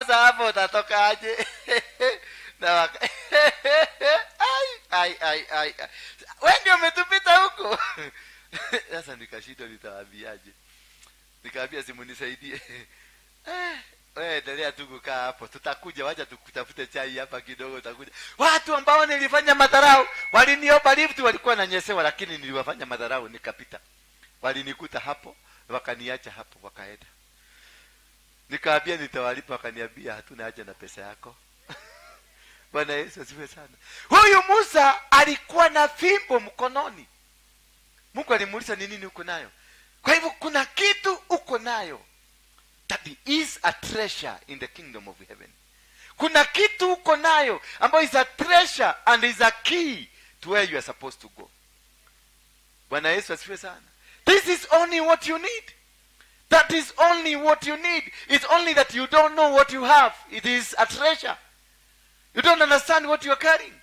Sasa hapo utatoka aje? Na ai. Wewe ndio umetupita huko. Sasa nikashindwa nitawaambiaje. Nikaambia simu nisaidie. Wewe endelea tu kukaa hapo. Tutakuja, wacha tukutafute chai hapa kidogo, utakuja. Watu ambao nilifanya madharau, waliniomba lift, walikuwa wananyesewa, lakini niliwafanya madharau nikapita. Walinikuta hapo, wakaniacha hapo, wakaenda. Nikaambia nitawalipa, wakaniambia hatuna haja na pesa yako. Bwana Yesu asifiwe sana. Huyu Musa alikuwa na fimbo mkononi. Mungu alimuuliza ni nini uko nayo? Kwa hivyo kuna kitu uko nayo. That is a treasure in the kingdom of heaven. Kuna kitu uko nayo ambayo is a treasure and is a key to where you are supposed to go. Bwana Yesu asifiwe sana. This is only what you need. That is only what you need. It's only that you don't know what you have. It is a treasure. You don't understand what you are carrying.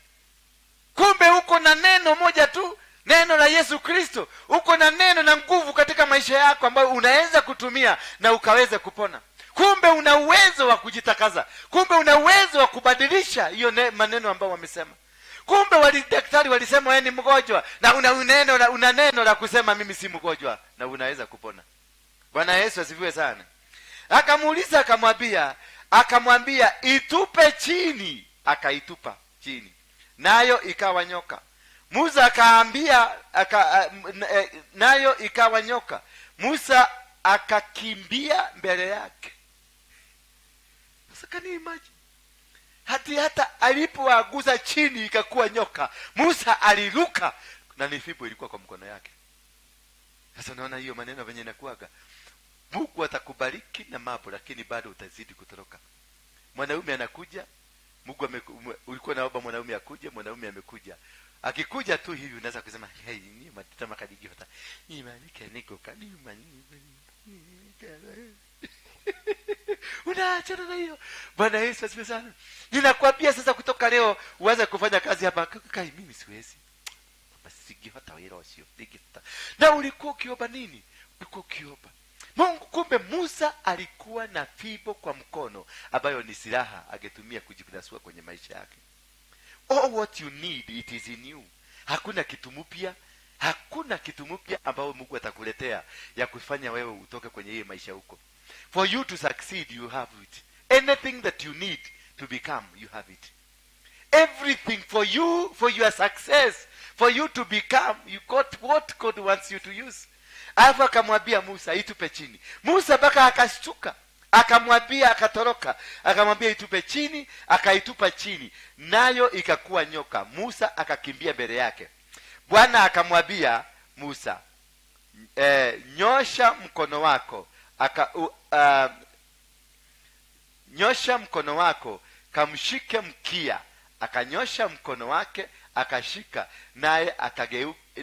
Kumbe uko na neno moja tu, neno la Yesu Kristo. Uko na neno na nguvu katika maisha yako ambayo unaweza kutumia na ukaweza kupona. Kumbe una uwezo wa kujitakaza. Kumbe una uwezo wa kubadilisha hiyo maneno ambayo wamesema. Kumbe daktari walisema wewe ni mgonjwa, na una neno la kusema mimi si mgonjwa, na unaweza kupona. Bwana Yesu asifiwe sana. Akamuuliza, akamwambia itupe chini. Akaitupa chini, nayo ikawa nyoka. Musa akaambia nayo ikawa nyoka. Musa akakimbia mbele yake. Sasa can you imagine? Hata alipoaguza chini ikakuwa nyoka, Musa aliruka na ni fimbo ilikuwa kwa mkono yake. Sasa unaona hiyo maneno venye inakuaga. Mungu atakubariki na mambo, lakini bado utazidi kutoroka. Mwanaume anakuja, Mungu ulikuwa naomba mwanaume akuje, mwanaume amekuja. Akikuja tu hivi unaweza kusema hey, ni matama kadiji hata. Ni manike niko kanima. Unaacha na hiyo. Bwana Yesu asifiwe sana. Ninakwambia sasa kutoka leo uanze kufanya kazi hapa. Kai mimi siwezi. Basi hata wewe sio. Na ulikuwa ukiomba nini? Ulikuwa ukiomba Mungu. Kumbe Musa alikuwa na fimbo kwa mkono ambayo ni silaha angetumia kujinasua kwenye maisha yake. All what you need, it is in you. Hakuna kitu mpya ambao Mungu atakuletea ya kufanya wewe utoke kwenye hiyo maisha huko. For you to succeed, you have it. Anything that you need to become, you have it. Everything for you, for your success, for you to become, you got what God wants you to use. Alafu akamwambia Musa itupe chini. Musa baka akashtuka, akamwambia, akatoroka, akamwambia itupe chini, akaitupa chini, nayo ikakuwa nyoka. Musa akakimbia mbele yake. Bwana akamwambia Musa, nyosha mkono wako, nyosha mkono wako kamshike mkia. Akanyosha mkono wake akashika,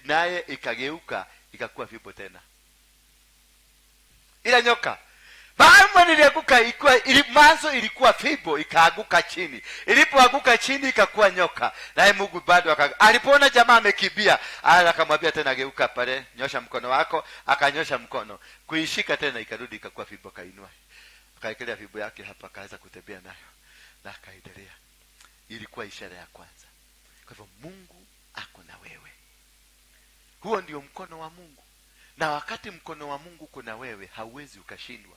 naye ikageuka ikakuwa fimbo tena. Ila nyoka Mama nilianguka, mwanzo ilikuwa fimbo, ikaaguka chini. Ilipoanguka chini ikakuwa nyoka. Naye Mungu bado alipoona jamaa amekimbia, akamwambia tena geuka pale, nyosha mkono wako. Akanyosha mkono, kuishika tena ikarudi ikakuwa fimbo, kainua. Akaekelea fimbo yake hapa, akaanza kutembea nayo na akaendelea. Ilikuwa ishara ya kwanza. Kwa hivyo Mungu ako na wewe. Huo ndio mkono wa Mungu. Na wakati mkono wa Mungu kuna wewe, hauwezi ukashindwa.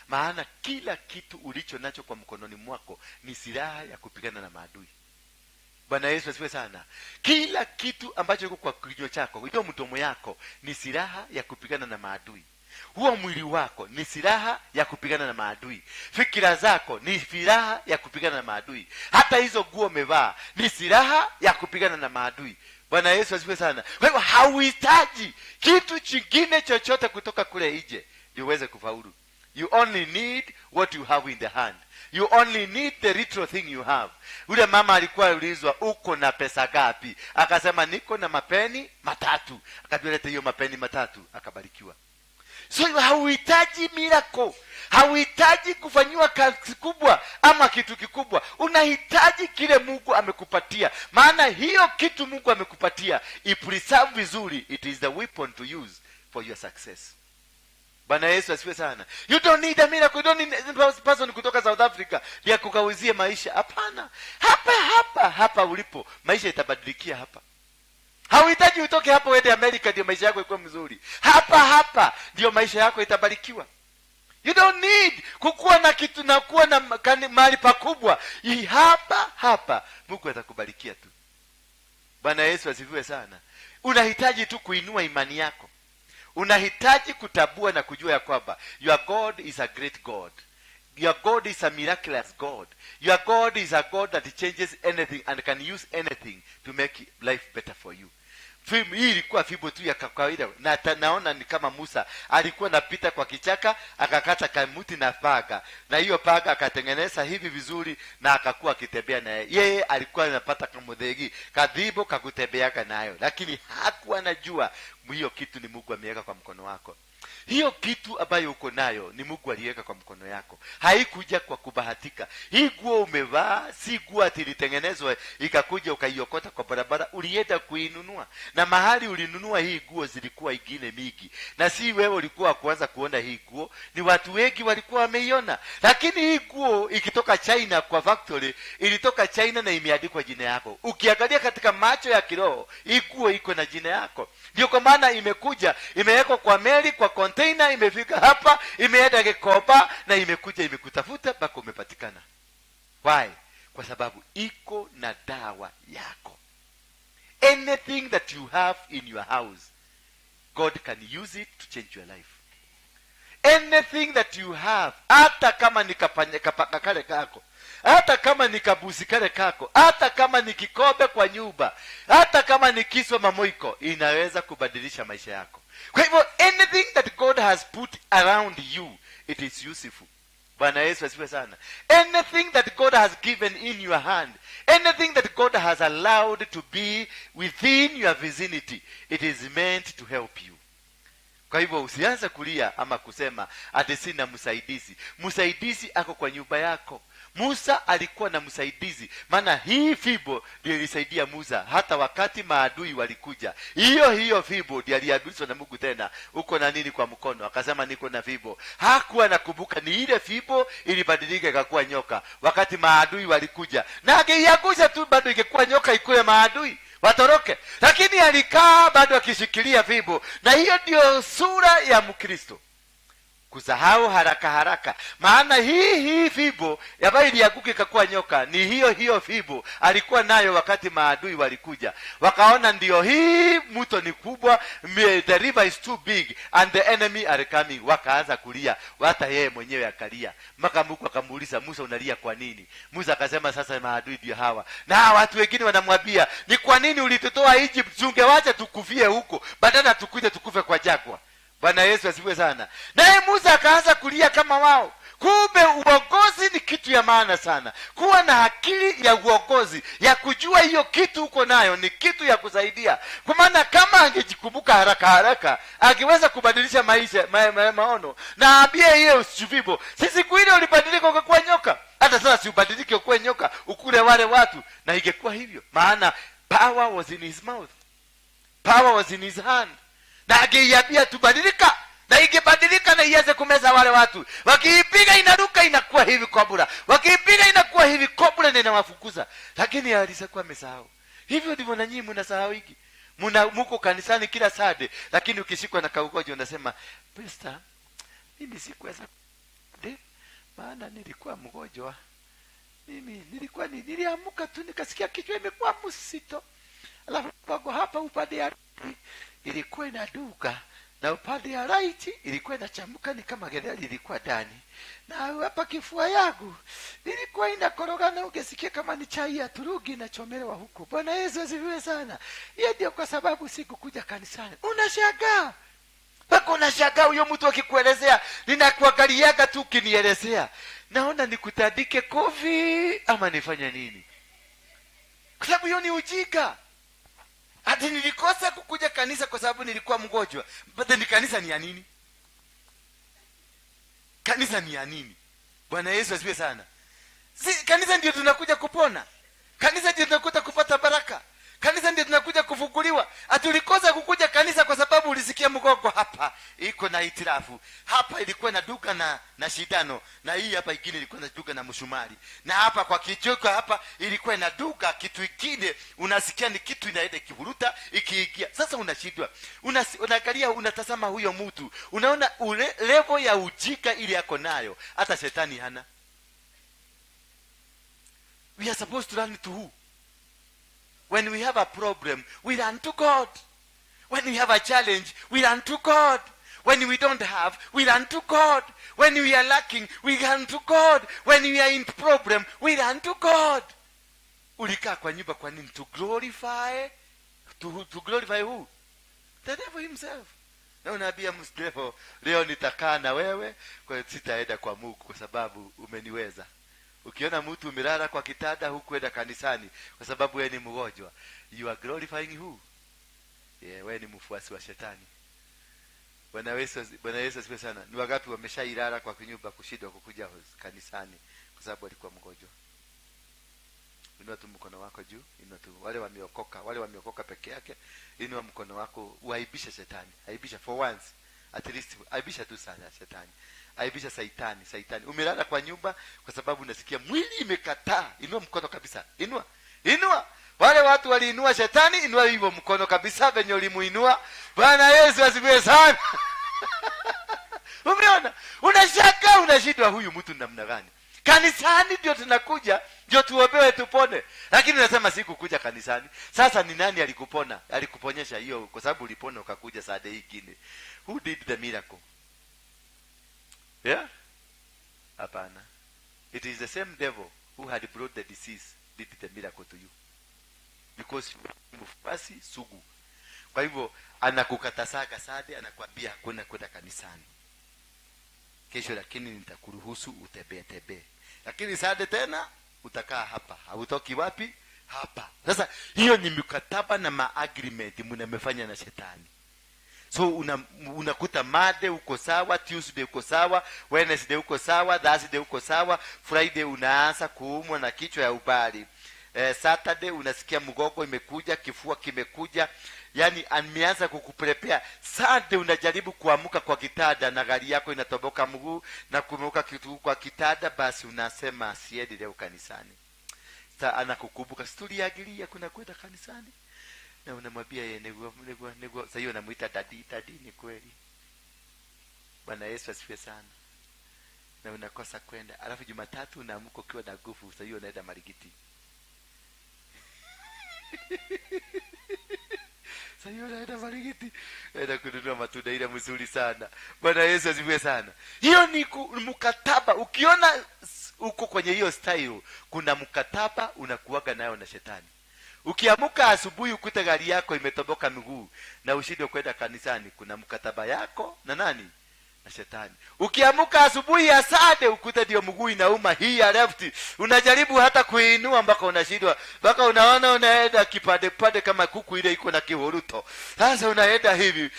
Maana kila kitu ulicho nacho kwa mkononi mwako ni silaha ya kupigana na maadui. Bwana Yesu asifiwe sana. Kila kitu ambacho kiko kwa kinywa chako, hiyo mdomo yako, ni silaha ya kupigana na maadui. Huo mwili wako ni silaha ya kupigana na maadui. Fikira zako ni silaha ya kupigana na maadui. Hata hizo nguo umevaa ni silaha ya kupigana na maadui. Bwana Yesu asifiwe sana. Kwa hivyo hauhitaji kitu kingine chochote kutoka kule nje ndio uweze kufaulu. You only need what you have in the hand. You only need the little thing you have. Ule mama alikuwa ulizwa uko na pesa gapi? Akasema niko na mapeni 3. Akapeleta hiyo mapeni 3, akabarikiwa. So hauhitaji miracle. Hauhitaji kufanywa kazi kubwa ama kitu kikubwa. Unahitaji kile Mungu amekupatia. Maana hiyo kitu Mungu amekupatia, ipreserve vizuri, it is the weapon to use for your success. Bwana Yesu asifiwe sana. You don't need a miracle. You don't need a person kutoka South Africa ya kukawizie maisha. Hapana. Hapa ulipo maisha itabadilikia hapa. Hauhitaji utoke hapo uende Amerika ndio maisha yako ikuwe mzuri. Hapa ndio maisha yako itabarikiwa. You don't need kukuwa na kitu na kuwa na mahali pakubwa. Hapa Mungu atakubarikia tu. Bwana Yesu asifiwe sana. Unahitaji tu kuinua imani yako. Unahitaji kutabua na kujua ya kwamba your God is a great God. Your God is a miraculous God. Your God is a God that changes anything and can use anything to make life better for you. Hii ilikuwa fimbo tu ya kawaida, na naona ni kama Musa alikuwa napita kwa kichaka akakata kamuti na paga, na hiyo paga akatengeneza hivi vizuri na akakuwa akitembea naye. Yeye alikuwa anapata kamudhegi kadhibo kakutembeaga nayo, lakini hakuwa anajua hiyo kitu ni Mungu ameweka kwa mkono wako. Hiyo kitu ambayo uko nayo ni Mungu aliweka kwa mkono yako. Haikuja kwa kubahatika. Hii nguo umevaa si nguo ati ilitengenezwa ikakuja ukaiokota kwa barabara. Ulienda kuinunua, na mahali ulinunua hii nguo zilikuwa ingine mingi, na si wewe ulikuwa kuanza kuona hii nguo, ni watu wengi walikuwa wameiona. Lakini hii nguo ikitoka China kwa factory, ilitoka China na imeandikwa jina yako. Ukiangalia katika macho ya kiroho, hii nguo iko na jina yako. Ndio kwa maana imekuja, imewekwa kwa meli, kwa container, imefika hapa, imeenda Gikoba na imekuja imekutafuta mpaka umepatikana. Why? Kwa sababu iko na dawa yako. Anything that you have in your house, God can use it to change your life. Anything that you have, hata kama ni kapaka kale kako, hata kama ni kabusi kale kako, hata kama ni kikombe kwa nyumba, hata kama ni kiswa mamoiko, inaweza kubadilisha maisha yako. Kwa hivyo anything that God has put around you, it is useful. Bwana Yesu asifiwe sana. Anything that God has given in your hand, anything that God has allowed to be within your vicinity, it is meant to help you. Kwa hivyo usianze kulia ama kusema ati sina msaidizi. Msaidizi ako kwa nyumba yako. Musa alikuwa na msaidizi, maana hii fimbo ndio ilisaidia Musa hata wakati maadui walikuja. Hiyo fimbo ndio aliagulizwa na Mungu tena, uko na nini kwa mkono? Akasema niko na fimbo. Hakuwa nakumbuka ni ile fimbo ilibadilika ikakuwa nyoka wakati maadui walikuja, na angeiagusha tu bado ingekuwa nyoka ikule maadui watoroke, lakini alikaa bado akishikilia fimbo. Na hiyo ndio sura ya Mkristo, kusahau haraka. Maana hii fimbo ambayo ilianguka ikakuwa nyoka ni hiyo fimbo alikuwa nayo wakati maadui walikuja. Wakaona ndio hii mto ni kubwa, the river is too big and the enemy are coming. Wakaanza kulia, hata yeye mwenyewe akalia. Mpaka Mungu akamuuliza, Musa unalia kwa nini? Musa akasema sasa maadui ndio hawa. Na watu wengine wanamwambia, ni kwa nini ulitutoa Egypt? Tungewacha tukufie huko badala tukuje tukufe kwa jangwa. Bwana Yesu asifiwe sana. Naye Musa akaanza kulia kama wao. Kumbe uongozi ni kitu ya maana sana. Kuwa na akili ya uongozi, ya kujua hiyo kitu uko nayo ni kitu ya kusaidia. Kwa maana kama angejikumbuka haraka, angeweza kubadilisha maisha, maono. Na ambie hiyo usifibo, sisi kuile ulibadilika ukakuwa nyoka. Hata sasa si ubadilike ukuwe nyoka, ukule wale watu. Na ingekuwa hivyo. Maana power was in his mouth. Power was in his hand. Na angeiambia tubadilika, na ingebadilika na ianze kumeza wale watu. Wakiipiga inaruka inakuwa hivi kobura, wakiipiga inakuwa hivi kobura na inawafukuza. Lakini alishakuwa amesahau. Hivyo ndivyo na nyinyi mnasahau hiki. Mko kanisani kila Sunday, lakini ukishikwa na kaugonjwa unasema, "Pastor, mimi sikuweza maana nilikuwa mgonjwa. Niliamka tu nikasikia kichwa imekuwa msito. Alafu pago hapa upande ya ilikuwa inaduka, na upande ya right ilikuwa inachamuka ni kama getheri ilikuwa ndani, na hapa kifua yangu ilikuwa inakoroga na ungesikia kama ni chai ya turugi inachomelewa huko." Bwana Yesu asifiwe sana. Hiyo ndio kwa sababu sikukuja kanisani. Unashangaa. Mpaka unashangaa huyo mtu akikuelezea, ninakuangaliaga tu ukinielezea. Naona nikutandike kofi ama nifanye nini? Kwa sababu hiyo ni ujinga. Ati nilikosa kukuja kanisa kwa sababu nilikuwa mgonjwa. Ni kanisa ni ya nini? Kanisa ni ya nini? Bwana Yesu asifiwe sana. Kanisa ndio tunakuja kupona. Kanisa ndio tunakuja kupata baraka. Kanisa ndio tunakuja kufukuliwa. Atulikosa kukuja kanisa kwa sababu ulisikia mgogo hapa iko na itirafu, hapa ilikuwa na duka na shidano, na hii hapa ingine ilikuwa na duka na mshumari, na hapa kwa kichoko hapa ilikuwa na duka kitu kingine, unasikia ni kitu inaenda kivuruta ikiingia. Sasa unashindwa, unaangalia, unatazama huyo mtu, unaona ule level ya ujika ili yako nayo hata shetani hana. We are supposed to run to who? When we have a problem, we run to God. When we have a challenge, we run to God. When we don't have, we run to God. When we are lacking, we run to God. When we are in problem, we run to God. Ulikaa kwa nyumba kwa nini? To glorify who? The devil himself. Na unaambia msdefo, leo nitakaa na wewe, kwa sitaenda kwa Mungu kwa sababu umeniweza. Ukiona mtu umelala kwa kitanda hukuenda kanisani kwa sababu wewe ni mgonjwa, you are glorifying who? Wewe ni mfuasi wa shetani. Bwana Yesu asifiwe sana. Ni wangapi wameshailala kwa nyumba kushindwa kukuja kanisani kwa sababu alikuwa mgonjwa? Inua tu mkono wako juu, inua tu. Wale wameokoka peke yake, inua mkono wako, uaibisha shetani. Aibisha for once, at least aibisha tu sana shetani. Aibisha saitani. Umelala kwa nyumba kwa sababu unasikia mwili imekataa. Inua mkono kabisa. Inua. Wale watu waliinua shetani, inua hivyo mkono kabisa venye ulimuinua. Bwana Yesu asifiwe sana. Umeona? Unashaka, unashindwa huyu mtu namna gani? Kanisani ndio tunakuja, ndio tuombewe tupone. Lakini unasema sikukuja kanisani. Sasa ni nani alikuponyesha hiyo kwa sababu ulipona ukakuja saa nyingine? Who did the miracle? Yeah? Hapana. It is the same devil who had brought the disease did the miracle to you. Because mfasi sugu. Kwa hivyo anakukatasaga sade, anakuambia hakuna kwenda kanisani kesho, lakini nitakuruhusu utembee. Lakini sade tena utakaa hapa. Hautoki wapi? Hapa. Sasa hiyo ni mkataba na maagreement mnamefanya na shetani. So unakuta Monday uko sawa, Tuesday uko sawa, Wednesday uko sawa, Thursday uko sawa, Friday unaanza kuumwa na kichwa ya ubali. Saturday unasikia mgongo imekuja, kifua kimekuja, yani ameanza kukuprepare. Sunday unajaribu kuamuka kwa kitanda na gari yako inatoboka mguu na kumuka kitu kwa kitanda, basi unasema siendi leo kanisani. Sasa anakukumbuka tuliagilia kuna kwenda kanisani. Na unamwambia yeye nego sasa hiyo anamuita dadi ni kweli. Bwana Yesu asifiwe sana. Na unakosa kwenda. Alafu Jumatatu unaamka ukiwa na nguvu, sasa hiyo unaenda Marigiti. Sasa hiyo unaenda Marigiti. Enda kununua matunda ile mzuri sana. Bwana Yesu asifiwe sana. Hiyo ni mkataba. Ukiona uko kwenye hiyo style, kuna mkataba unakuaga nayo na shetani. Ukiamuka asubuhi ukute gari yako imetoboka miguu na ushindwe kwenda kanisani, kuna mkataba yako na nani? Na shetani. Ukiamuka asubuhi ya Sunday ukute ndio mguu inauma hii ya left, unajaribu hata kuinua mpaka unashindwa, mpaka unaona unaenda kipande kama kuku ile iko na kihoruto. Sasa unaenda hivi,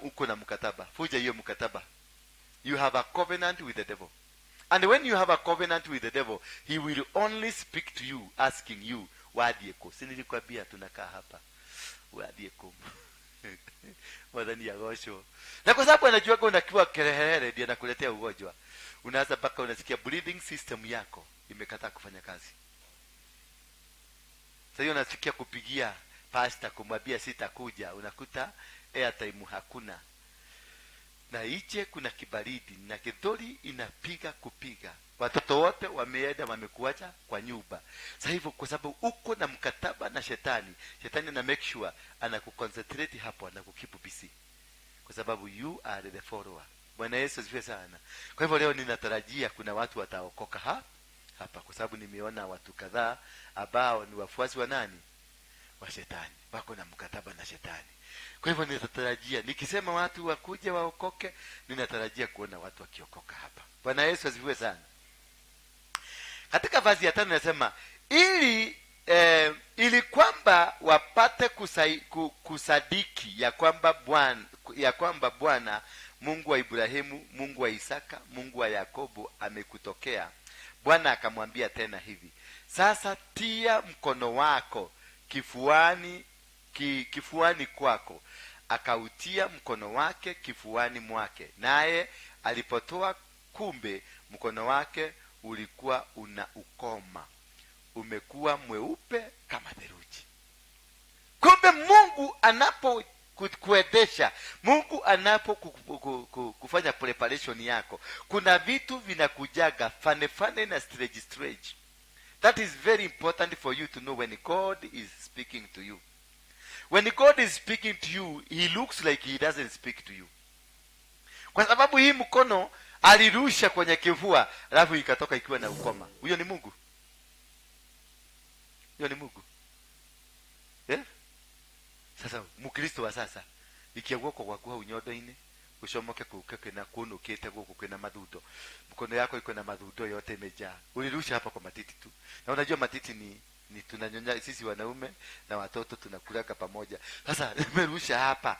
uko na mkataba. Fuja hiyo mkataba. You have a covenant with the devil. And when you have a covenant with the devil, he will only speak to you asking you, wadieko. Si nilikwambia tunakaa hapa. Wadieko. Wadhani ya gosho. Na kwa sababu anajua kwa unakiwa kelele ndiye anakuletea ugonjwa. Unaanza mpaka unasikia breathing system yako imekataa kufanya kazi. Sasa hiyo unasikia kupigia pastor kumwambia sitakuja, unakuta airtime hakuna. Na iche kuna kibaridi na kidhori inapiga kupiga. Watoto wote wameenda wamekuacha kwa nyumba. Sasa hivyo kwa sababu uko na mkataba na shetani na make sure anakuconcentrate hapo na kukeep busy. Kwa sababu you are the follower. Bwana Yesu asifiwe sana. Kwa hivyo leo ninatarajia kuna watu wataokoka hapa kwa sababu nimeona watu kadhaa ambao ni wafuasi wa nani? Wa shetani. Wako na mkataba na shetani. Kwa hivyo ninatarajia nikisema watu wakuje waokoke, ninatarajia kuona watu wakiokoka hapa. Bwana Yesu asifiwe sana. Katika vazi ya 5 nasema ili kwamba wapate kusadiki ya kwamba Bwana Mungu wa Ibrahimu, Mungu wa Isaka, Mungu wa Yakobo amekutokea. Bwana akamwambia tena hivi, sasa tia mkono wako kifuani kifuani kwako, akautia mkono wake kifuani mwake, naye alipotoa, kumbe mkono wake ulikuwa una ukoma, umekuwa mweupe kama theluji. Kumbe Mungu anapo kuendesha, Mungu anapo kufanya preparation yako, kuna vitu vinakujaga fane na strange. That is very important for you to know when God is speaking to you. When God is speaking to you, he looks like he doesn't speak to you. Kwa sababu hii mkono alirusha kwenye kifua, alafu ikatoka ikiwa na ukoma. Huyo ni Mungu? Huyo ni Mungu? Yeah? Sasa Mkristo wa sasa ikiagwoko kwa kuwa unyodo-ine ushomoke kukeke na kuonokete guko kwena madhudo, mkono yako iko na madhudo yote imejaa, ulirusha hapa kwa matiti tu. Na unajua matiti ni tunanyonya sisi wanaume na watoto tunakulaka pamoja. Sasa nimerusha hapa,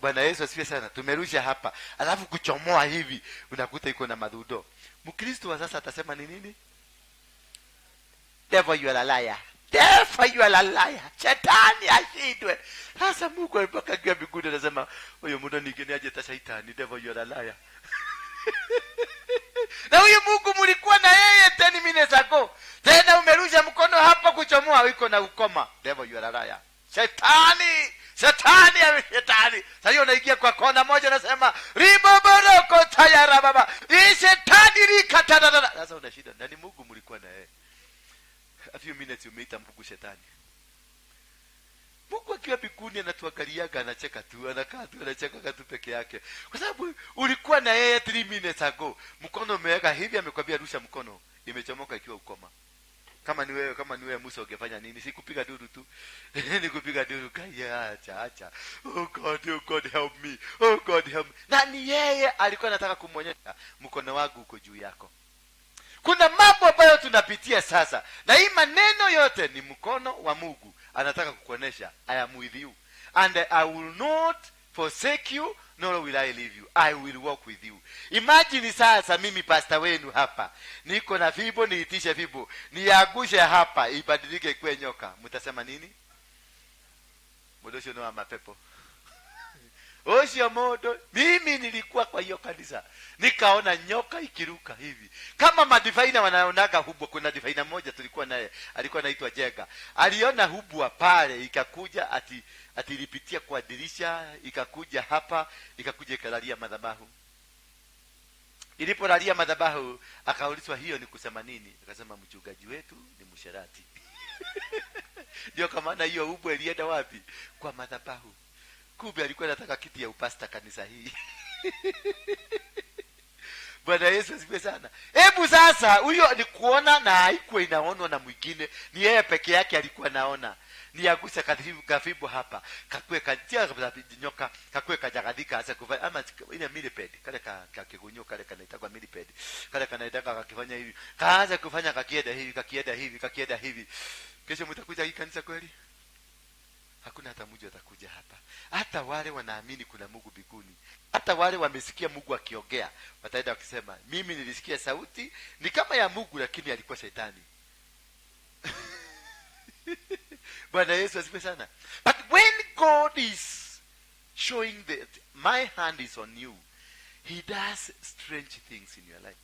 Bwana Yesu asifiwe sana, tumerusha hapa alafu kuchomoa hivi unakuta iko na madhudo. Mkristo wa sasa atasema ni nini? Devil, you are a liar. Devil, you are a liar. Shetani ashindwe. Sasa Mungu alipakagia mbinguni anasema huyo muda nigeni aje ta shetani. Devil, you are a liar. Na huyo Mungu mlikuwa na yeye 10 minutes ago, tena umerusha mkono hapa kuchomoa wiko na ukoma. Devil, you are a liar. Shetani sasa unaingia kwa kona moja nasema riboboroko tayara baba, hii shetani likatana. Sasa una shida, nani Mungu mlikuwa na yeye? A few minutes umeita Mungu shetani. Mungu akiwa mbinguni anatuangaliaga, anacheka tu, anakaa tu, anacheka tu peke yake. Kwa sababu ulikuwa na yeye 3 minutes ago, mkono umeweka hivi, amekwambia rusha mkono, imechomoka ikiwa ukoma. Kama ni wewe Musa ungefanya nini? Si kupiga duru tu. Ni kupiga duru kaya acha. Oh God help me. Oh God help me. Na ni yeye alikuwa anataka kumwonyesha mkono wangu uko juu yako. Kuna mambo ambayo tunapitia sasa, na hii maneno yote ni mkono wa Mungu anataka kukuonesha, I am with you and I will not forsake you, nor will I leave you. I will walk with you. Imagine sasa mimi pastor wenu hapa, niko na fibo, niitishe fibo, niagushe hapa ibadilike kwe nyoka. Mtasema nini? Modosho no mapepo. Osho modo, mimi nilikuwa kwa hiyo kanisa, nikaona nyoka ikiruka hivi. Kama madifaina wanaonaga hubwa, kuna difaina moja tulikuwa naye, alikuwa anaitwa Jega. Aliona hubwa pale, ikakuja atilipitia kwa dirisha, ikakuja hapa, ikakuja ikalalia madhabahu. Ilipolalia madhabahu, akaulizwa hiyo ni kusema nini? Akasema mchungaji wetu ni msherati. Ndio kama na hiyo hubwa ilienda wapi? Kwa madhabahu. Kumbe alikuwa anataka kiti ya upasta kanisa hii. Bwana Yesu asifiwe sana. Hebu sasa huyo ni kuona na haikuwa inaonwa na mwingine, ni yeye peke yake alikuwa naona. Ni agusa kafibo hapa, kakwe katia nyoka, kakwe kajagadika asa kufanya ama ile millipede, kale kakigunyo kale kanaitwa millipede. Kale kanaitaka kakifanya hivi. Kaanza kufanya kakienda hivi. Kesho mtakuja hii kanisa kweli? Hakuna hata mmoja atakuja hapa. Hata wale wanaamini kuna Mungu mbinguni, hata wale wamesikia Mungu akiongea, wataenda wakisema mimi nilisikia sauti ni kama ya Mungu lakini alikuwa shetani. Bwana Yesu asifiwe sana. But when God is showing that my hand is on you, he does strange things in your life.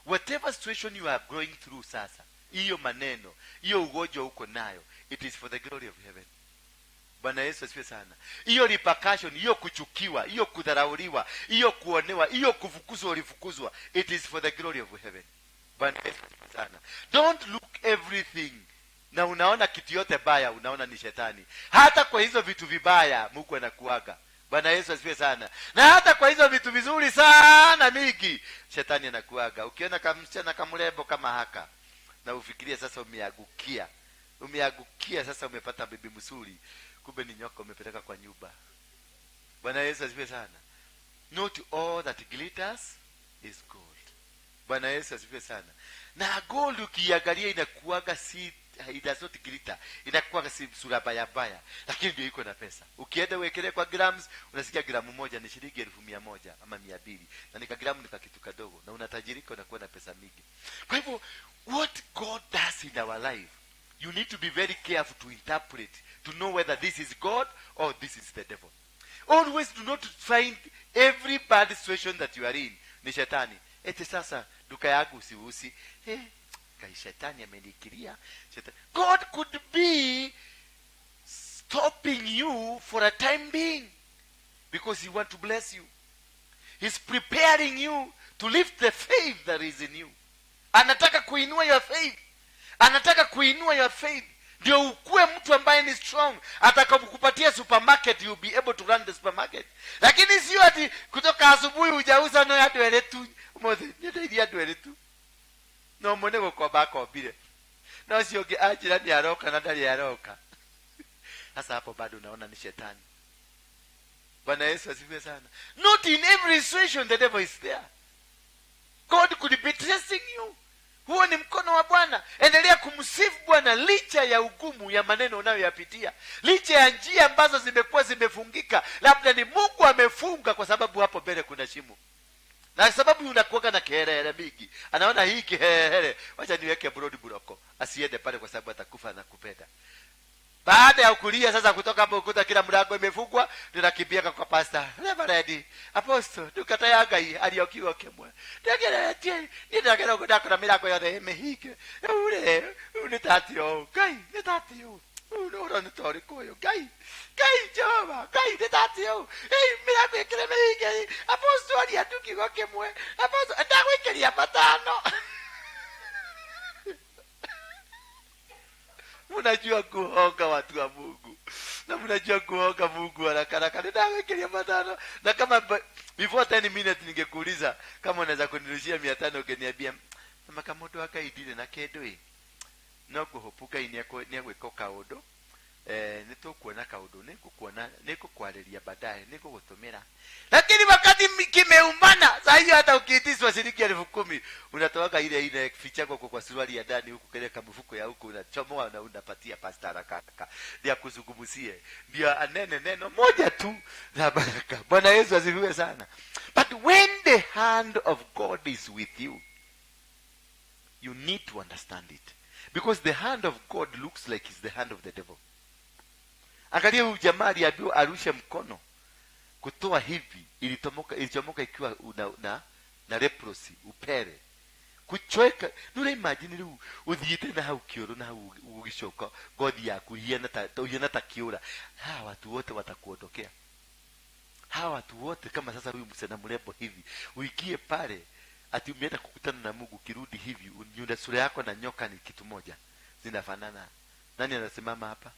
Whatever situation you are going through sasa, hiyo maneno, hiyo ugonjwa uko nayo, it is for the glory of heaven. Bwana Yesu asifiwe sana. Hiyo repercussion, hiyo kuchukiwa, hiyo kudharauliwa, hiyo kuonewa, hiyo kufukuzwa, it is for the glory of heaven. Bwana Yesu asifiwe sana. Don't look everything na unaona kitu yote baya unaona ni shetani. Hata kwa hizo vitu vibaya Mungu anakuaga. Bwana Yesu asifiwe sana. Na hata kwa hizo vitu vizuri sana mingi shetani anakuaga. Ukiona kamsichana kamrembo kama haka na ufikirie sasa umeagukia sasa umepata bibi mzuri, kumbe ni nyoka umepeleka kwa nyumba. Bwana Yesu asifiwe sana. Not all that glitters is gold. Bwana Yesu asifiwe sana. Na gold ukiangalia inakuaga si, it does not glitter, inakuaga si sura baya, lakini ndio iko na pesa. Ukienda uwekele kwa grams, unasikia gramu moja ni shilingi 1,100 ama 200, na nika gramu nika kitu kadogo, na unatajirika, unakuwa na pesa mingi. Kwa hivyo what God does in our life, you need to be very careful to interpret, to know whether this is God or this is the devil. Always do not find every bad situation that you are in ni shetani. Eti sasa duka yangu usiusi. Kai shetani amenikiria. God could be stopping you for a time being because he want to bless you. He's preparing you to lift the faith that is in you. Anataka kuinua your faith. Anataka kuinua your faith. Ndio ukue mtu ambaye ni strong. Atakapokupatia supermarket, you'll be able to run the supermarket. Lakini sio ati kutoka asubuhi hujauza no ya dwele tu. Mothe, ndio dwele tu. No mone kwa bako bile. Na sio ajira ni aroka na ndali aroka. Sasa hapo bado unaona ni shetani. Bwana Yesu asifiwe sana. Not in every situation the devil is there. God could be testing you. Huo ni mkono wa Bwana. Endelea kumsifu Bwana licha ya ugumu ya maneno unayoyapitia. Licha ya njia ambazo zimekuwa zimefungika. Labda ni Mungu amefunga kwa sababu hapo mbele kuna shimo. Na sababu unakuwa na kiherehere mingi. Anaona hii kiherehere, wacha niweke broad broko. Asiende pale kwa sababu atakufa na kupenda. Baada ya kulia sasa kutoka hapo ukuta kila mlango imefungwa, tunakimbia kwa pastor. Reverend Apostle, tukatayaga hii aliokiwa kemwe. Tegere nitagera kudakora milango yote imehike. Ule tatio, kai, ni tatio. Uro nitori koyo, kai. Kai Jehova, kai ni tatio. Milango ikile mehike. Apostle aliatukiwa kemwe. Apostle atakwikelia matano. Mnajua kuhoga watu wa Mungu. Na mnajua kuhoga Mungu haraka. Ninawekelea matano. Na kama before 10 minutes ningekuuliza kama unaweza kunirushia 500 ungeniambia kama kamoto akaidile na kedwe. No kuhopuka inyako kaudo. Nitokuona kaudo nikukwalelia baadaye nikugutumira. Lakini wakati kimeumana sasa hiyo hata ukiitishwa shilingi 10,000 unatoka ile ficha kwa suruali ya ndani huko keleka mfuko ya huko unachomoa na unapatia pastor kaka ndio kuzungumzie ndio anene neno moja tu la baraka. Bwana Yesu asifiwe sana. But when the hand of God is with you, you need to understand it, because the hand of God looks like it's the hand of the devil. Angalia huyu jamaa aliambiwa arushe mkono kutoa hivi, ilichomoka ikiwa na leprosy, upere. Kuchweka, nuna imagine leo uthiite na hau kioro na hau ugishoka godi yaku hiana ta kiora. Hawa watu wote watakuondokea. Hawa watu wote kama sasa huyu msana mrembo hivi, uikie pale ati umeenda kukutana na Mungu, kirudi hivi unyunda sura yako na nyoka ni kitu moja. Zinafanana. Nani anasimama hapa?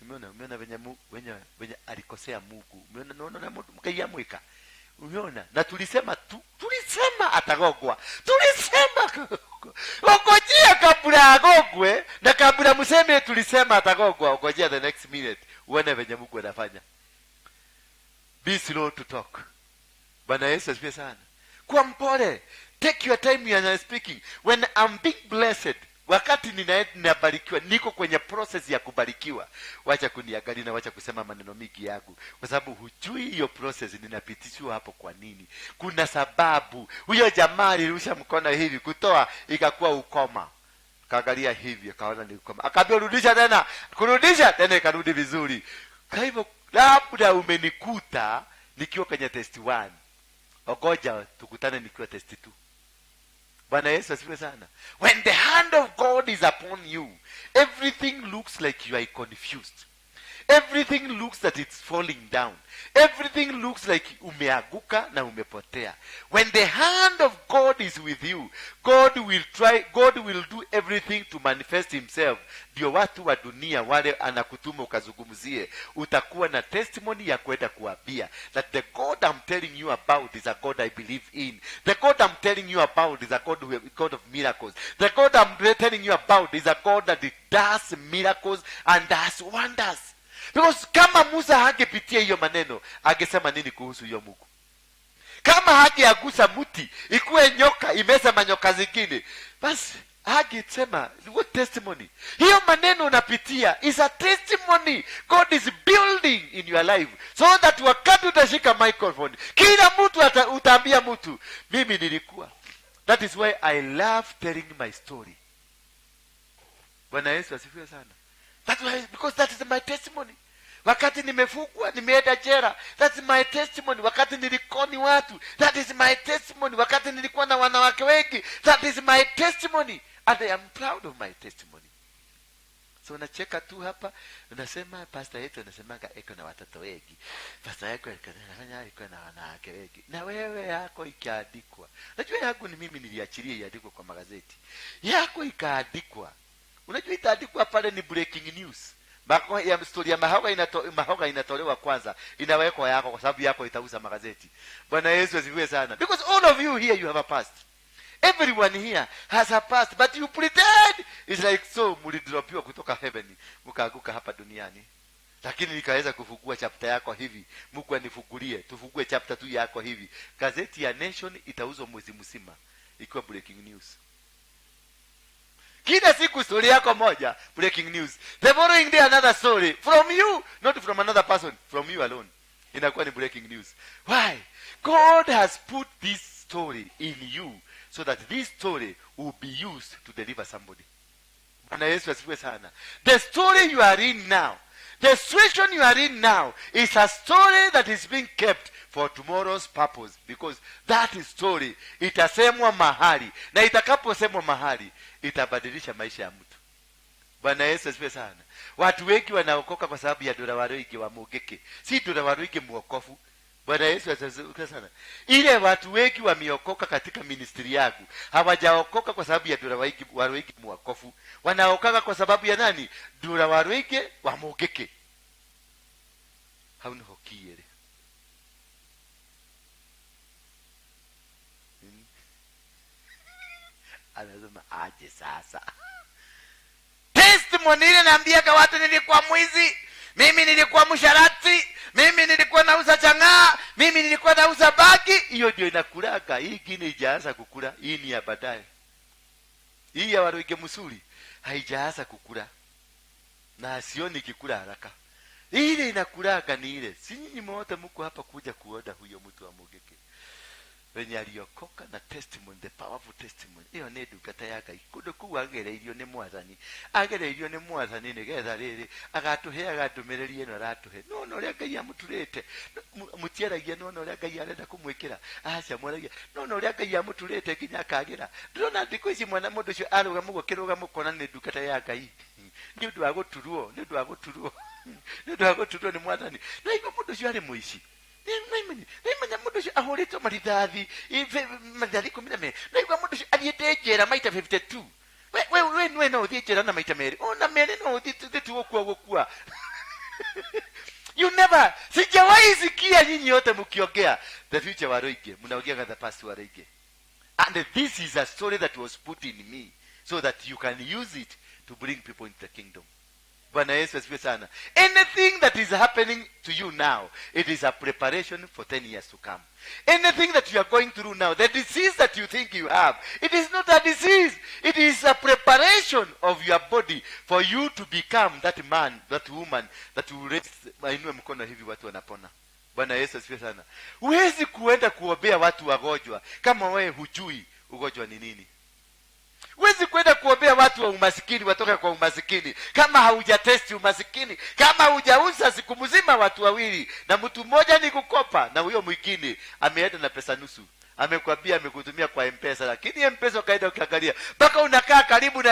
Umeona venye alikosea Mungu. Umeona na mkaiya mweka. Umeona? Na tulisema atagogwa. Tulisema ongojea kabla agogwe na kabla mseme tulisema atagogwa, ongojea the next minute uone venye Mungu anafanya. Be slow to talk. Bwana Yesu asifiwe sana. Kwa mpole. Take your time when you are speaking. When I'm being blessed, wakati ninabarikiwa, niko kwenye process ya kubarikiwa, wacha kuniangalia na wacha kusema maneno mingi yangu, kwa sababu hujui hiyo process ninapitishwa hapo kwa nini. Kuna sababu. Huyo jamaa alirusha mkono hivi kutoa ikakuwa ukoma. Kaangalia hivi akaona ni ukoma. Akaambia rudisha tena. Kurudisha tena ikarudi vizuri. Kwa hivyo labda umenikuta nikiwa kwenye test 1. Ogoja tukutane nikiwa test 2. Bwana Yesu asifiwe sana. When the hand of God is upon you, everything looks like you are confused. Everything looks that it's falling down. Everything looks like umeaguka na umepotea. When the hand of God is with you, God will do everything to manifest himself. Ndio watu wa dunia wale anakutuma ukazungumzie, utakuwa na testimony ya kwenda kuambia that the God I'm telling you about is a God I believe in. The God I'm telling you about is a God of miracles. The God I'm telling you about is a God that does miracles and does wonders. Because kama Musa hangepitia hiyo maneno, angesema nini kuhusu hiyo Mungu? Kama hangeagusa mti, ikuwe nyoka imeza manyoka zingine, basi hangesema what testimony? Hiyo maneno unapitia is a testimony God is building in your life, so that wakati utashika microphone, kila mtu utaambia mtu, mimi nilikuwa. That is why I love telling my story. Bwana Yesu asifiwe sana. That's why, because that is my testimony. Wakati nimefungwa, nimeenda jela, that is my testimony. Wakati nilikoni watu, that is my testimony. Wakati nilikuwa na wanawake wengi, that is my testimony, and I am proud of my testimony. So unacheka tu hapa, unasema pastor yetu anasemanga eko na watoto wengi, pastor yako anafanya iko na wanawake wengi, na wewe yako ikaandikwa. Unajua yako ni mimi niliachilia iandikwe kwa magazeti, yako ikaandikwa. Unajua itaandikwa pale ni breaking news. Ya story ya mahoga inatolewa kwanza, inawekwa yako kwa sababu yako itauza magazeti. Bwana Yesu asifiwe sana. Because all of you here, you have a past. Everyone here has a past, but you pretend it's like so mlidropiwa kutoka heaven mkaanguka hapa duniani. Lakini nikaweza kufungua chapter yako hivi, Mungu anifungulie, tufungue chapter tu yako hivi. Gazeti ya Nation itauzwa mwezi mzima ikiwa breaking news. Kila siku story yako moja, breaking news. The following day another story from you, not from another person, from you alone. Inakuwa ni breaking news. Why? God has put this story in you so that this story will be used to deliver somebody. Bwana Yesu asifiwe sana. The story you are in now, the situation you are in now is a story that is being kept for tomorrow's purpose, because that story itasemwa mahali, na itakaposemwa mahali itabadilisha maisha ya mtu. Bwana Yesu asifiwe sana. Watu wengi wanaokoka kwa sababu ya dola Waruinge wa Mugeke, si dola Waruinge mwokofu. Bwana Yesu asifiwe sana. Ile watu wengi wameokoka katika ministry yangu, hawajaokoka kwa sababu ya dola Waruinge mwokofu. Wanaokoka kwa sababu ya nani? Dola Waruinge wa Mugeke. Hauna hokiere. Anasema aje sasa. Testimony ile naambia kwa watu, nilikuwa mwizi, mimi nilikuwa msharati, mimi nilikuwa nauza chang'aa, mimi nilikuwa nauza bagi. Hiyo ndio inakulaga. Hii ingine haijaanza kukula. Hii ni ya baadaye. Hii ya Waruinge msuri haijaanza kukula, na sioni kikula haraka. Ile inakulaga ni ile. Si nyinyi mwote mko hapa kuja kuoda huyo mtu wa Mugeke wenye aliokoka na testimony, the powerful testimony. Iyo ni ndungata ya Ngai. Kundu kuu agereirio ni Mwathani, agereirio ni Mwathani nigetha riri agatuheaga ndumiriri ino aratuhe. No ria Ngai amuturite mutiaragia, no ria Ngai arenda kumwikira. Acha mwaragia no ria Ngai amuturite nginya akagira. Ndona ndiko ici mwana mundu cio aruga mugo kiruga mukona ni ndungata ya Ngai. Ni undu wa guturwo, ni undu wa guturwo, ni undu wa guturwo ni Mwathani. Na iko mundu cio ari muici. Nimenya mundu cio ahurito marithathi marithathi 12. Na iko mundu cio athiete njera maita 52. We no uthie njera na maita meri. Ona meri no uthie tu gukua. You never. Sijawahi sikia nyinyi yote mkiongea the future Waruinge, mnaongea the past Waruinge. And this is a story that was put in me so that you can use it to bring people into the kingdom. Bwana Yesu asifiwe sana. Anything that is happening to you now, it is a preparation for 10 years to come. Anything that you are going through now, the disease that you think you have, it is not a disease. It is a preparation of your body for you to become that man, that woman, that will raise. Mainue mkono hivi watu wanapona. Bwana Yesu asifiwe sana. Huwezi kuenda kuombea watu wagonjwa kama wewe hujui ugonjwa ni nini. Huwezi kwenda kuombea watu wa umasikini watoka kwa umasikini kama haujatesti umasikini, kama hujauza siku mzima watu wawili na mtu mmoja ni kukopa na huyo mwingine ameenda na pesa nusu, amekwambia amekutumia kwa M-Pesa, lakini M-Pesa kaida ukiangalia mpaka unakaa karibu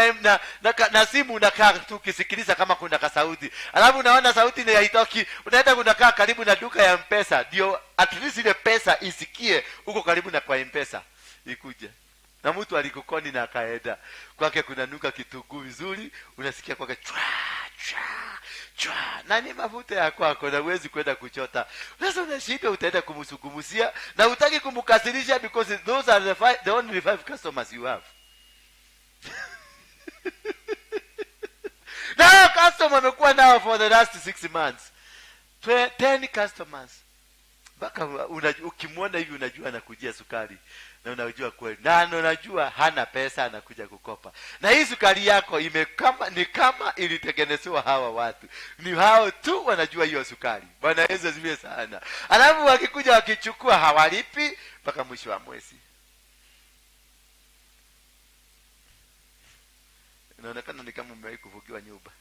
na simu, unakaa tu ukisikiliza kama kuna kasauti, alafu unaona sauti ile haitoki, unaenda unakaa karibu na duka ya M-Pesa ndio at least ile pesa isikie uko karibu na kwa M-Pesa ikuje. Na mtu alikukoni na kaeda kwake kunanuka kitunguu vizuri, unasikia kwake chwa chwa chwa, na ni mafuta ya kwako, na uwezi kwenda kuchota. Sasa unashinda utaenda kumsugumusia na utaki kumkasirisha, because those are the only 5 customers you have. Now customer amekuwa nao for the last 6 months, 10 customers. Baka ukimwona hivi unajua anakujia sukari, na unajua kweli, na unajua hana pesa, anakuja kukopa. Na hii sukari yako ni kama ilitengenezwa hawa watu, ni hao tu wanajua hiyo sukari. Bwana Yesu asifiwe sana. Alafu wakikuja wakichukua hawalipi mpaka mwisho wa mwezi. Unaonekana ni kama umewahi kuvugiwa nyumba.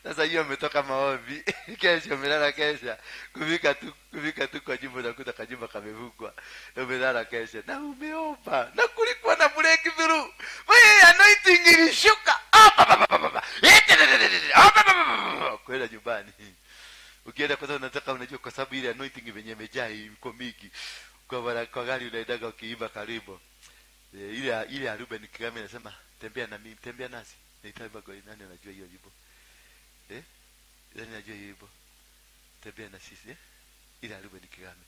Sasa hiyo umetoka maombi, kesho umelala kesha, kufika tu kwa nyumba unakuta kanyumba kamevugwa. Umelala kesha na umeomba na kulikuwa na breakthrough. Wewe anointing ilishuka. Kwenda nyumbani. Ukienda kwanza unataka unajua kwa sababu ile anointing venye imejaa iko mingi. Kwa gari unaendaga ukiimba karibu. Ile ya Ruben Kigame anasema tembea na mimi, tembea nasi. Nitaimba kwa nani anajua hiyo jibu? Nani anajua hiyo jibu? Tembea na sisi, ile ya Ruben Kigame.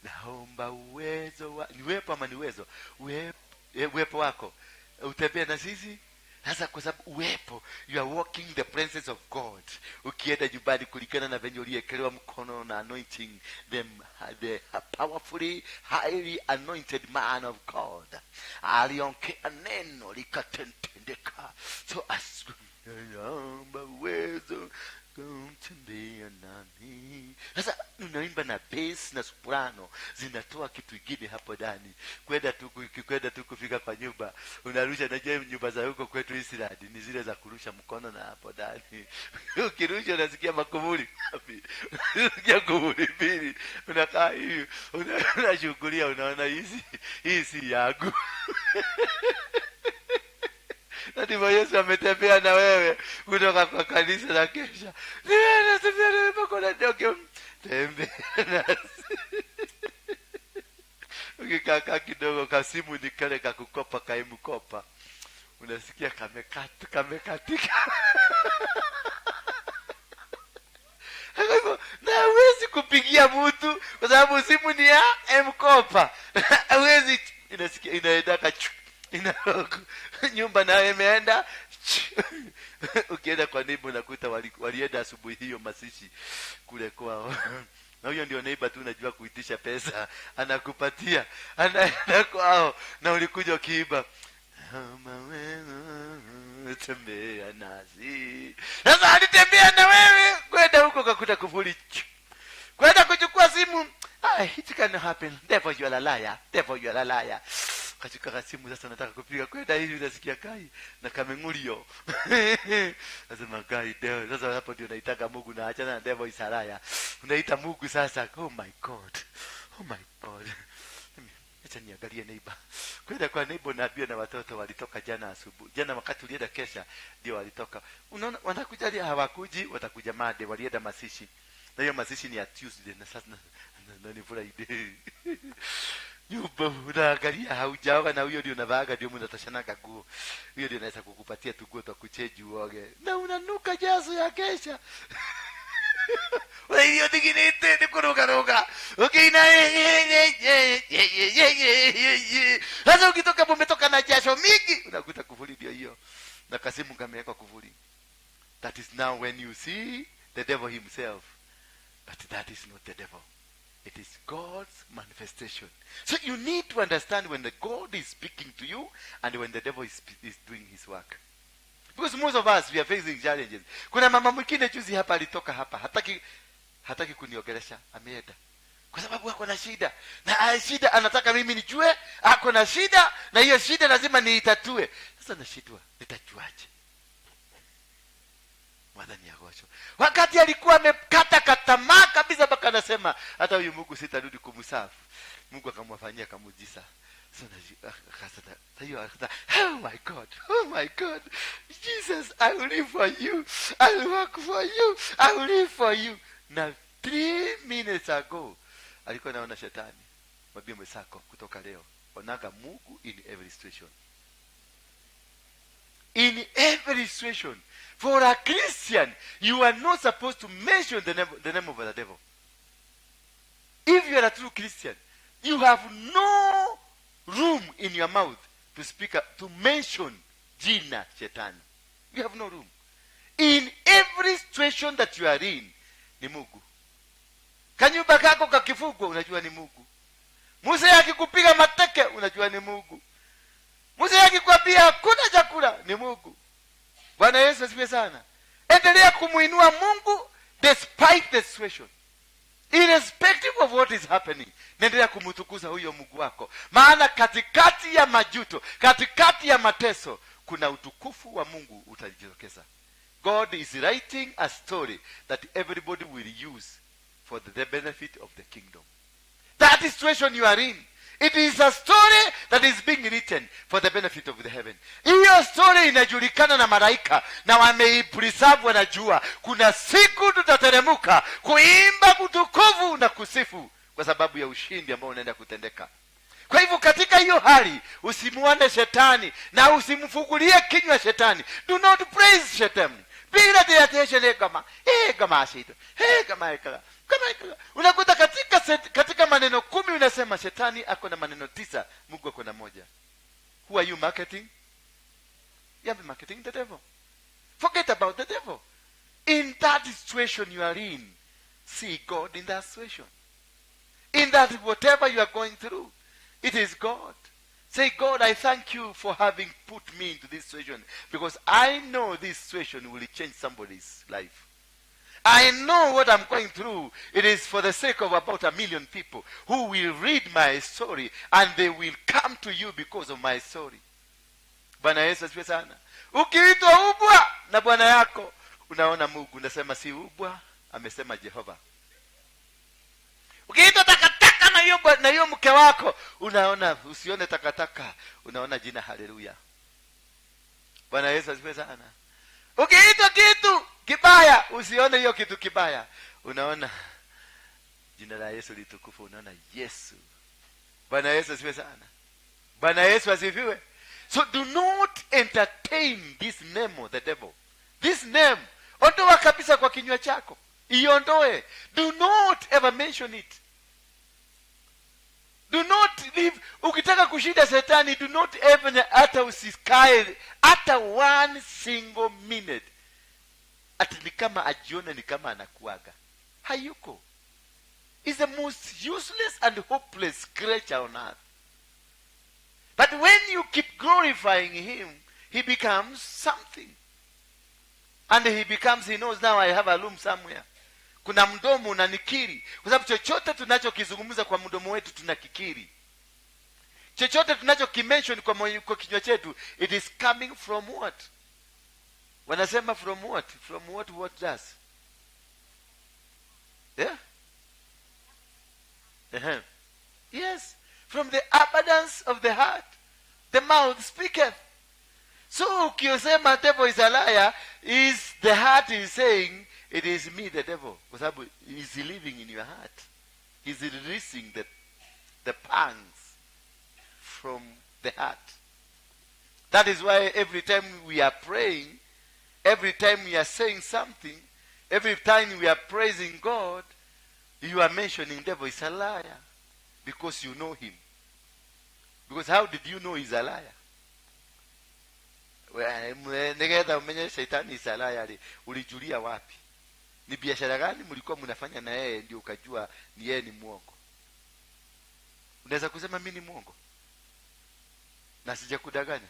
Naomba uwezo ni wepo ama ni uwezo? Uwepo wako. Utembea na sisi. Sasa kwa sababu uwepo, you are walking the presence of God. Ukienda nyumbani kulingana na venye uliekelewa mkono na anointing, the powerfully highly anointed man of God aliongea neno likatendeka. So naomba uwezo kumtembea nami. Sasa unaimba na bass na soprano zinatoa kitu kingine hapo ndani. Kwenda tu kufika kwa nyumba unarusha. Na je, nyumba za huko kwetu Israeli ni zile za kurusha mkono na hapo ndani. Ukirusha unasikia makumuli hapi. Unasikia kumuli mbili. Unakaa hivi unashughulia, unaona hizi si yangu. Ndivyo Yesu ametembea na wewe kutoka kwa kanisa la kesha. Natembea na wewe mpaka unatoka. Tembea nasi. Ukikaa kidogo kasimu ni kale kakukopa kaimkopa. Unasikia kamekatika. Hivyo na huwezi kupigia mtu kwa sababu simu ni ya mkopa. Huwezi, inasikia inaenda nyumba nayo imeenda. Ukienda kwa neighbor unakuta walienda asubuhi hiyo masishi kule kwao. Na huyo ndio neighbor tu unajua kuitisha pesa, anakupatia, anaenda kwao na ulikuja ukiiba. Tembea nasi. Sasa alitembea na wewe kwenda huko kakuta kufuli. Kwenda kuchukua simu. It can happen. Devil you are a liar. Devil you are a liar. Katika simu sasa nataka kupiga kwenda hivi unasikia kai na kamengulio. Nasema kai devil. Sasa hapo ndio naitaka Mungu na achana na devil isaraya. Unaita Mungu sasa. Oh my God. Oh my God. Acha niangalie neighbor. Kwenda kwa neighbor na pia na watoto walitoka jana asubuhi. Jana wakati ulienda kesha ndio walitoka. Unaona wanakuja hawakuji, watakuja Monday, walienda masishi. Na hiyo masishi ni ya Tuesday na sasa ni Friday. Nyumba unaangalia haujaoga na huyo ndio unavaaga ndio mnatashanaga nguo. Huyo ndio anaweza kukupatia tu nguo tu kucheji uoge. Na unanuka jazo ya kesha. Wewe hiyo diginite ni kuruka. Okay na sasa ukitoka umetoka na jasho mingi unakuta kufuli ndio hiyo. Na kasimu kameweka kufuli. That is now when you see the devil himself. But that is not the devil. It is God's manifestation. So you need to understand when the God is speaking to you and when the devil is doing his work. Because most of us, we are facing challenges. Kuna mama mwingine juzi hapa alitoka hapa. Hataki kuniongelesha. Ameenda. Kwa sababu ako na shida. Na shida anataka mimi nijue. Ako na shida. Na hiyo shida lazima niitatue. Sasa nashindwa. Nitajuaje? Mwadhani ya gocho. Wakati alikuwa amekata tamaa kabisa mpaka anasema hata huyu Mungu sitarudi kumsafu. Mungu akamwafanyia kamujiza. So oh my God. Oh my God. Jesus, I will live for you. I will work for you. I will live for you. Na 3 minutes ago alikuwa anaona shetani. Mwambie mwenzako kutoka leo onaga Mungu in every situation. In every situation. For a Christian, you are not supposed to mention the name of the devil. If you are a true Christian, you have no room in your mouth to speak, to mention jina shetani. You have no room. In every situation that you are in, ni Mungu. Kanyumba kako kakifugwa, unajua ni Mungu. Musa akikupiga mateke, unajua ni Mungu. Musa akikwambia hakuna chakula, ni Mungu. Bwana Yesu asifiwe sana. Endelea kumuinua Mungu despite the situation. irrespective of what is happening, naendelea kumtukuza huyo Mungu wako, maana katikati ya majuto, katikati ya mateso, kuna utukufu wa Mungu utajitokeza. God is writing a story that everybody will use for the benefit of the kingdom. That situation you are in, it is a story that is being written for the benefit of the heaven. Hiyo story inajulikana na malaika, na wameipreserve, wanajua kuna siku tutateremuka kuimba kutukufu na kusifu kwa sababu ya ushindi ambao unaenda kutendeka. Kwa hivyo katika hiyo hali usimuone shetani na usimfungulie kinywa shetani. Do not praise shetani. Bila attention kama ashito. Kama unakuta katika maneno 10 unasema shetani ako na maneno 9, Mungu ako na 1. Who are you marketing? You are marketing the devil. Forget about the devil. In that situation you are in, see God in that situation. In that whatever you are going through, it is God. Say, God, I thank you for having put me into this situation, because I know this situation will change somebody's life. I know what I'm going through. It is for the sake of about 1 million people who will read my story, and they will come to you because of my story. Bwana Yesu asifiwe sana. Ukiitwa ubwa na bwana yako, unaona Mungu, unasema si ubwa, amesema Jehova. Ukiitwa takataka na hiyo mke wako, unaona, usione takataka, unaona jina. Haleluya. Bwana Yesu asifiwe sana. Ukiitwa kitu kibaya, usione hiyo kitu kibaya, unaona jina la Yesu litukufu, unaona Yesu. Bwana Yesu asifiwe sana. Bwana Yesu asifiwe. So do not entertain this name of the devil. This name, ondoa kabisa kwa kinywa chako. Iondoe. Do not ever mention it. Do not live. Ukitaka kushinda shetani, do not ever, hata usikae hata 1 single minute ati ni kama ajione ni kama anakuaga. Hayuko. Is the most useless and hopeless creature on earth. But when you keep glorifying him, he becomes something. And he knows now I have a room somewhere. Kuna mdomo unanikiri. Kwa sababu chochote tunachokizungumza kwa mdomo wetu tunakikiri. Chochote tunachokimention kwa kinywa chetu, it is coming from what? Wanasema from what? From what does? Yeah? Uh-huh. Yes. From the abundance of the heart, the mouth speaketh. So ukisema devil is a liar, is the heart is saying, it is me, the devil. Kwa sababu is living in your heart. He's releasing the pangs from the heart. That is why every time we are praying, every time we are saying something, every time we are praising God, you are mentioning devil is a liar, because you know him. Because how did you know he's a liar? Negeza umenye shetani is a liar, ulijulia wapi? Ni biashara gani mlikuwa mnafanya na yeye ndio ukajua ni yeye ni muongo? Unaweza kusema mimi ni muongo na sijakudanganya?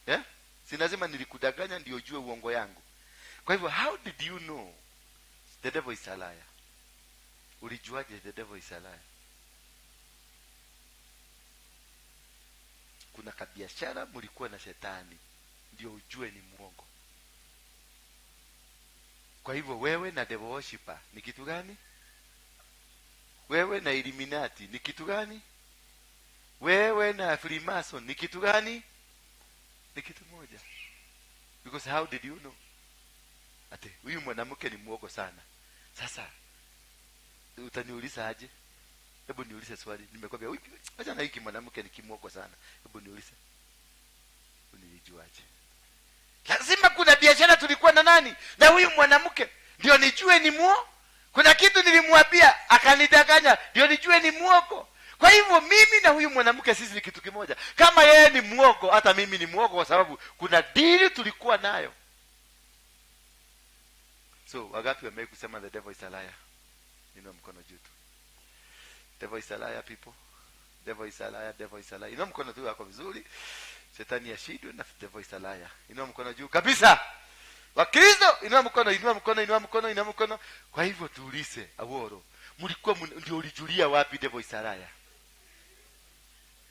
Yeah? Si lazima nilikudanganya ndio ujue uongo yangu. Kwa hivyo how did you know the devil is a liar? Ulijuaje the devil is a liar? Kuna kabiashara mlikuwa na shetani ndio ujue ni muongo. Kwa hivyo wewe na devil worshiper ni kitu gani? Wewe na Illuminati ni kitu gani? Wewe na Freemason ni kitu gani? Ni kitu moja. Because how did you know? Ate huyu mwanamke ni muongo sana. Sasa utaniuliza aje? Hebu niulize swali. Nimekwambia acha na hiki mwanamke ni kimuongo sana. Hebu niulize. Unijuaje? Lazima kuna biashara tulikuwa na nani? Na huyu mwanamke ndio nijue ni muongo. Kuna kitu nilimwambia akanidanganya ndio nijue ni muongo. Kwa hivyo mimi na huyu mwanamke sisi ni kitu kimoja. Kama yeye ni muongo, hata mimi ni muongo, kwa sababu kuna deal tulikuwa nayo. So wagapi wamei kusema the devil is a liar? Inua mkono juu tu. Devil is a liar, people. Devil is a liar, devil is a liar. Inua mkono tu wako vizuri. Shetani ashindwe na devil is a liar. Inua mkono juu kabisa. Wakristo, inua mkono, inua mkono, inua mkono, inua mkono. Kwa hivyo tuulize, Aworo, mlikuwa ndio ulijulia wapi devil is a liar?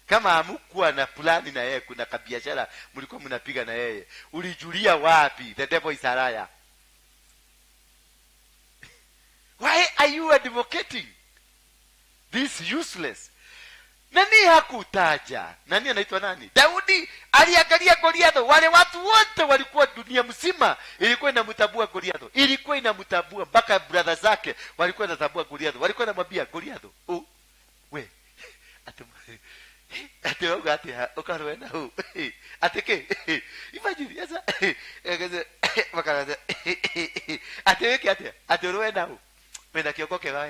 Kama hamkuwa na plani na yeye, kuna kabiashara mlikuwa mnapiga na yeye, ulijulia wapi the devil is a liar? Why are you advocating this useless? Nani hakutaja? Nani anaitwa nani? Daudi aliangalia Goliathi. Wale watu wote walikuwa dunia mzima ilikuwa inamtambua Goliathi. Ilikuwa inamtambua mpaka brother zake walikuwa wanatambua Goliathi. Walikuwa wanamwambia Goliathi, "Oh, we." Ati ukarwena hu. Ateke. Imagine yasa. Wakala. Ati weke ati. Ati urwena hu. Menda kiokoke wae.